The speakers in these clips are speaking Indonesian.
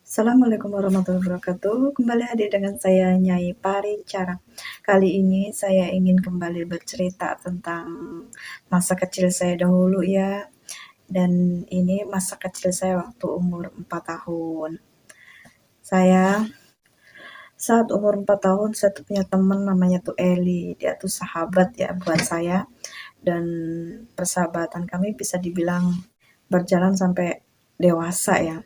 Assalamualaikum warahmatullahi wabarakatuh. Kembali hadir dengan saya Nyai Paricara. Kali ini saya ingin kembali bercerita tentang masa kecil saya dahulu ya. Dan ini masa kecil saya waktu umur 4 tahun. Saya saat umur 4 tahun saya tuh punya teman namanya tuh Eli. Dia tuh sahabat ya buat saya, dan persahabatan kami bisa dibilang berjalan sampai dewasa ya.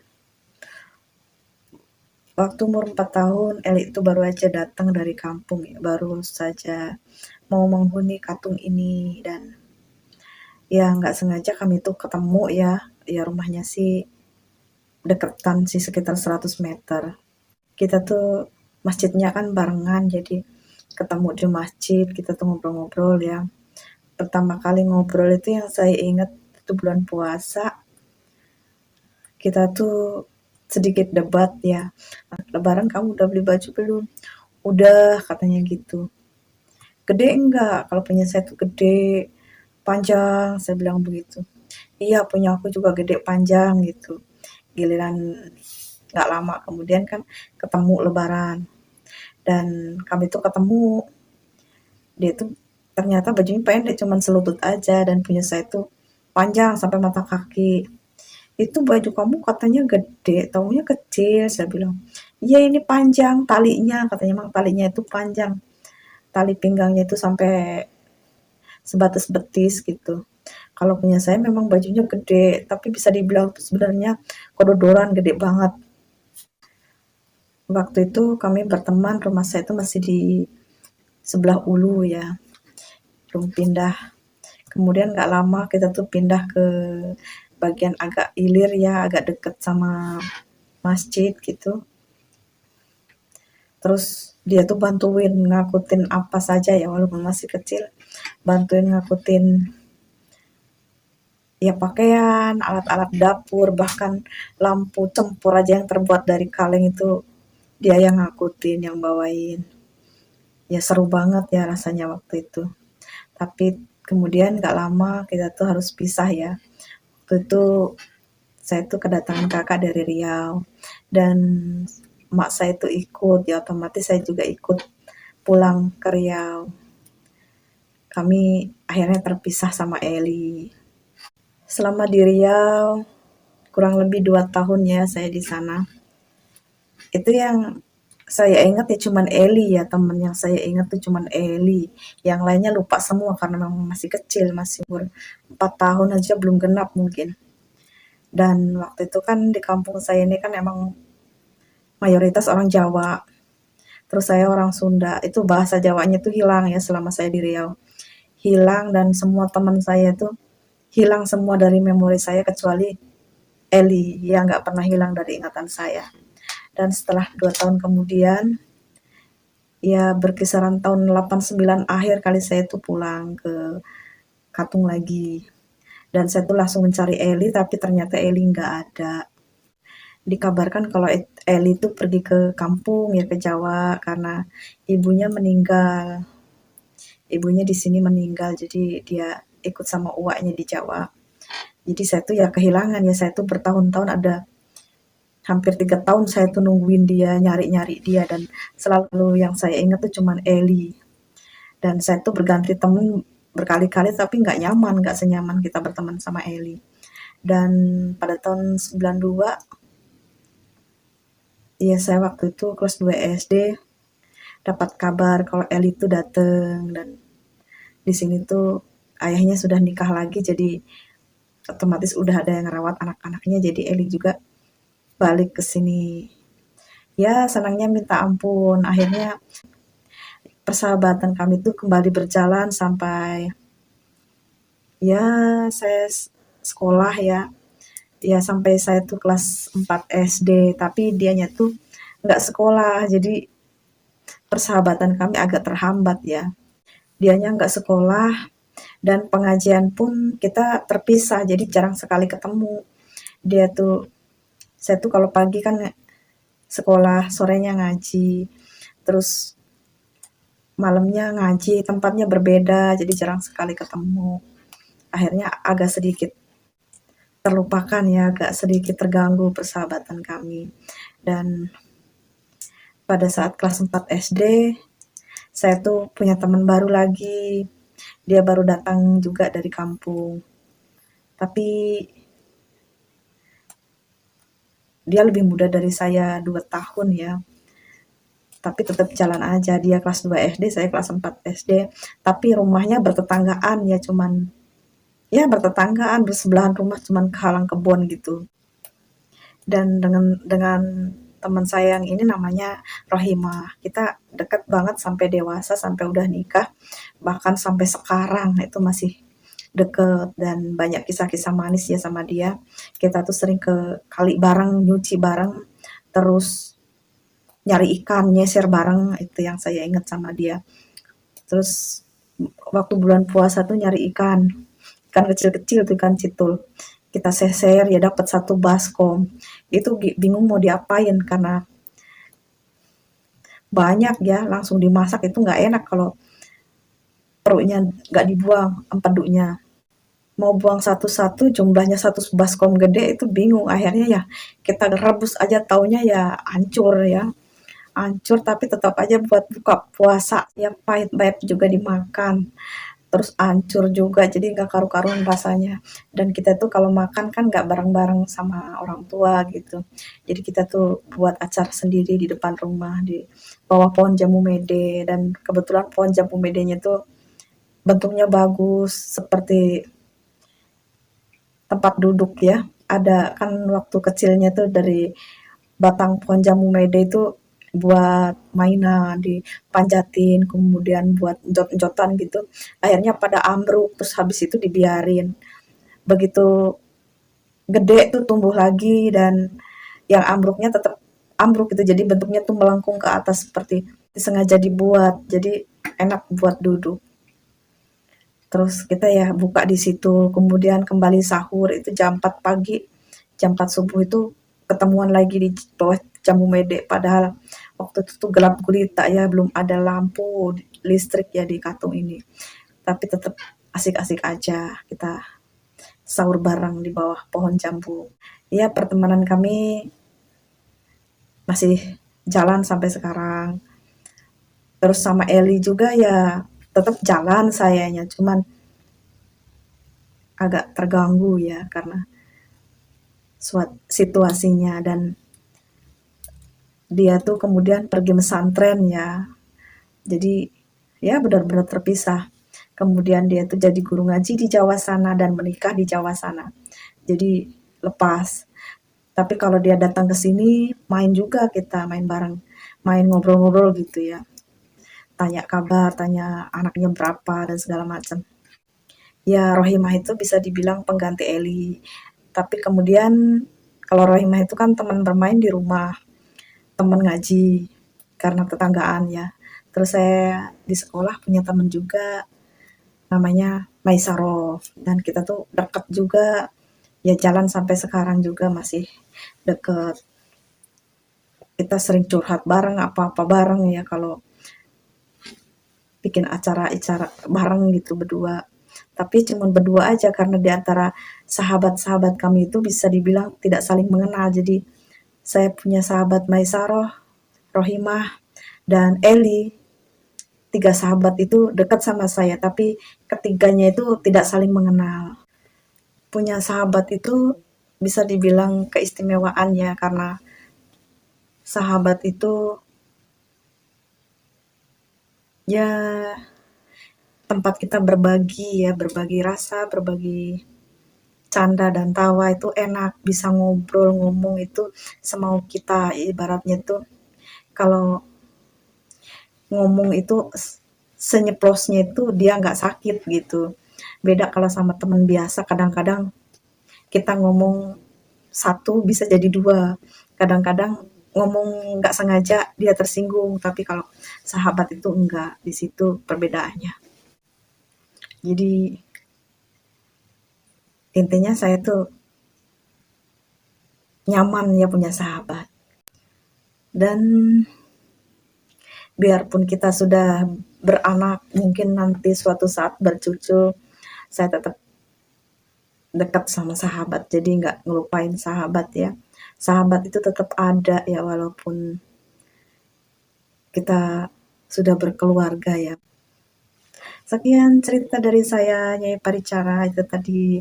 Waktu umur 4 tahun, Eli itu baru aja datang dari kampung ya, baru saja mau menghuni katung ini, dan ya nggak sengaja kami tuh ketemu ya. Ya rumahnya sih deketan sih, sekitar 100 meter. Kita tuh masjidnya kan barengan, jadi ketemu di masjid, kita tuh ngobrol-ngobrol ya. Pertama kali ngobrol itu yang saya ingat itu bulan puasa. Kita tuh sedikit debat ya. Lebaran kamu udah beli baju belum? Udah, katanya gitu. Gede enggak? Kalau punya saya tuh gede, panjang, saya bilang begitu. Iya, punya aku juga gede panjang gitu. Giliran nggak lama kemudian kan ketemu lebaran. Dan kami tuh ketemu, dia tuh ternyata bajunya pendek, cuman selutut aja, dan punya saya tuh panjang sampai mata kaki. Itu baju kamu katanya gede, taunya kecil, saya bilang. Iya ini panjang talinya, katanya emang talinya itu panjang. Tali pinggangnya itu sampai sebatas betis gitu. Kalau punya saya memang bajunya gede, tapi bisa dibilang tuh sebenarnya kododoran gede banget. Waktu itu kami berteman, rumah saya itu masih di sebelah Ulu ya, belum pindah. Kemudian nggak lama kita tuh pindah ke bagian agak ilir ya, agak deket sama masjid gitu. Terus dia tuh bantuin ngakutin apa saja ya, walaupun masih kecil, bantuin ngakutin ya pakaian, alat-alat dapur, bahkan lampu tempur aja yang terbuat dari kaleng itu dia yang ngakutin, yang bawain. Ya seru banget ya rasanya waktu itu. Tapi kemudian gak lama kita tuh harus pisah ya. Waktu itu saya tuh kedatangan kakak dari Riau, dan emak saya tuh ikut, ya otomatis saya juga ikut pulang ke Riau. Kami akhirnya terpisah sama Eli. Selama di Riau kurang lebih 2 tahun ya saya di sana. Itu yang saya ingat ya cuman Eli ya, temen yang saya ingat tuh cuman Eli. Yang lainnya lupa semua karena memang masih kecil, masih umur 4 tahun aja belum genap mungkin. Dan waktu itu kan di kampung saya ini kan emang mayoritas orang Jawa. Terus saya orang Sunda, itu bahasa Jawanya tuh hilang ya selama saya di Riau. Hilang, dan semua teman saya tuh hilang semua dari memori saya kecuali Eli yang nggak pernah hilang dari ingatan saya. Dan setelah 2 tahun kemudian, ya berkisaran tahun 89 akhir kali saya tuh pulang ke Katung lagi. Dan saya tuh langsung mencari Eli, tapi ternyata Eli nggak ada. Dikabarkan kalau Eli tuh pergi ke kampung ya, ke Jawa, karena ibunya meninggal. Ibunya di sini meninggal, jadi dia ikut sama uaknya di Jawa. Jadi saya tuh ya kehilangan ya, saya tuh bertahun-tahun, ada hampir 3 tahun saya tuh nungguin dia, nyari-nyari dia, dan selalu yang saya ingat tuh cuman Eli. Dan saya tuh berganti temen berkali-kali, tapi nggak nyaman, nggak senyaman kita berteman sama Eli. Dan pada tahun 92, ya saya waktu itu kelas 2 SD, dapat kabar kalau Eli tuh dateng, dan di sini tuh ayahnya sudah nikah lagi, jadi otomatis udah ada yang rawat anak-anaknya, jadi Eli juga balik ke sini. Ya senangnya minta ampun, akhirnya persahabatan kami tuh kembali berjalan sampai ya saya sekolah ya. Ya sampai saya tuh kelas 4 SD, tapi dianya tuh nggak sekolah, jadi persahabatan kami agak terhambat ya. Dianya nggak sekolah, dan pengajian pun kita terpisah, jadi jarang sekali ketemu. Dia tuh, saya tuh kalau pagi kan sekolah, sorenya ngaji, terus malamnya ngaji, tempatnya berbeda, jadi jarang sekali ketemu. Akhirnya agak sedikit terlupakan ya, agak sedikit terganggu persahabatan kami. Dan pada saat kelas 4 SD, saya tuh punya teman baru lagi. Dia baru datang juga dari kampung. Tapi dia lebih muda dari saya 2 tahun ya. Tapi tetap jalan aja. Dia kelas 2 SD, saya kelas 4 SD. Tapi rumahnya bertetanggaan ya, cuman ya bertetanggaan, bersebelahan rumah, cuman kehalang kebun gitu. Dan dengan teman saya yang ini namanya Rohimah. Kita deket banget sampai dewasa, sampai udah nikah, bahkan sampai sekarang itu masih deket dan banyak kisah-kisah manis ya sama dia. Kita tuh sering ke kali bareng, nyuci bareng, terus nyari ikan, nyeser bareng, itu yang saya ingat sama dia. Terus waktu bulan puasa tuh nyari ikan, ikan kecil-kecil tuh, ikan citul. Kita seser ya dapat 1 baskom. Itu bingung mau diapain karena banyak ya, langsung dimasak itu nggak enak kalau perutnya nggak dibuang empedunya. Mau buang satu-satu jumlahnya 1 baskom gede itu bingung. Akhirnya ya kita rebus aja, taunya ya hancur ya. Hancur tapi tetap aja buat buka puasa ya, pahit-pahit juga dimakan. Terus hancur juga, jadi nggak karu-karuan rasanya. Dan kita tuh kalau makan kan nggak bareng-bareng sama orang tua gitu. Jadi kita tuh buat acara sendiri di depan rumah, di bawah pohon jambu mede. Dan kebetulan pohon jambu medenya tuh bentuknya bagus, seperti tempat duduk ya. Ada kan waktu kecilnya tuh dari batang pohon jambu mede itu buat mainan, dipanjatin, kemudian buat enjot-enjotan gitu. Akhirnya pada ambruk, terus habis itu dibiarin. Begitu gede tuh tumbuh lagi dan yang ambruknya tetap ambruk gitu. Jadi bentuknya tuh melengkung ke atas seperti disengaja dibuat. Jadi enak buat duduk. Terus kita ya buka di situ, kemudian kembali sahur itu jam 4 pagi, jam 4 subuh itu ketemuan lagi di bawah jambu mede. Padahal waktu itu tuh gelap gulita ya, belum ada lampu listrik ya di Katung ini. Tapi tetap asik-asik aja kita sahur bareng di bawah pohon jambu. Ya pertemanan kami masih jalan sampai sekarang. Terus sama Eli juga ya tetap jalan sayanya, cuman agak terganggu ya karena situasinya. Dan dia tuh kemudian pergi pesantren ya. Jadi ya benar-benar terpisah. Kemudian dia tuh jadi guru ngaji di Jawa sana dan menikah di Jawa sana. Jadi lepas. Tapi kalau dia datang ke sini main juga, kita main bareng, main ngobrol-ngobrol gitu ya. Tanya kabar, tanya anaknya berapa dan segala macam. Ya Rohimah itu bisa dibilang pengganti Eli. Tapi kemudian kalau Rohimah itu kan teman bermain di rumah, teman ngaji karena tetanggaan ya. Terus saya di sekolah punya teman juga namanya Maisarof dan kita tuh deket juga ya, jalan sampai sekarang juga masih deket. Kita sering curhat bareng, apa-apa bareng ya kalau bikin acara-acara bareng gitu berdua. Tapi cuma berdua aja karena di antara sahabat-sahabat kami itu bisa dibilang tidak saling mengenal. Jadi saya punya sahabat Maisaroh, Rohimah, dan Eli. 3 sahabat itu dekat sama saya, tapi ketiganya itu tidak saling mengenal. Punya sahabat itu bisa dibilang keistimewaan ya, karena sahabat itu ya tempat kita berbagi ya, berbagi rasa, berbagi canda dan tawa itu enak, bisa ngobrol, ngomong itu semau kita. Ibaratnya tuh kalau ngomong itu senyeplosnya itu dia nggak sakit gitu. Beda kalau sama teman biasa, kadang-kadang kita ngomong satu bisa jadi dua. Kadang-kadang ngomong nggak sengaja dia tersinggung, tapi kalau sahabat itu enggak, di situ perbedaannya. Jadi intinya saya tuh nyaman ya punya sahabat. Dan biarpun kita sudah beranak, mungkin nanti suatu saat bercucu, saya tetap dekat sama sahabat. Jadi nggak ngelupain sahabat ya. sahabat itu tetap ada ya walaupun kita sudah berkeluarga ya. Sekian cerita dari saya, Nyai Paricara, itu tadi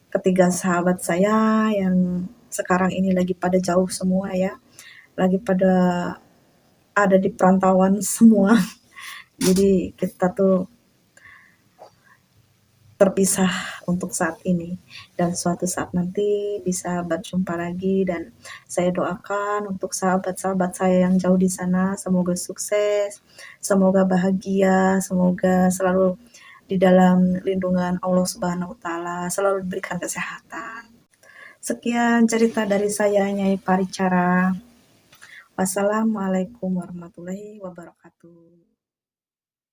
ketiga sahabat saya yang sekarang ini lagi pada jauh semua ya, lagi pada ada di perantauan semua. Jadi kita tuh terpisah untuk saat ini dan suatu saat nanti bisa berjumpa lagi, dan saya doakan untuk sahabat-sahabat saya yang jauh di sana semoga sukses, semoga bahagia, semoga selalu di dalam lindungan Allah Subhanahu wa taala, selalu diberikan kesehatan. Sekian cerita dari saya, Nyai Paricara. Wassalamualaikum warahmatullahi wabarakatuh.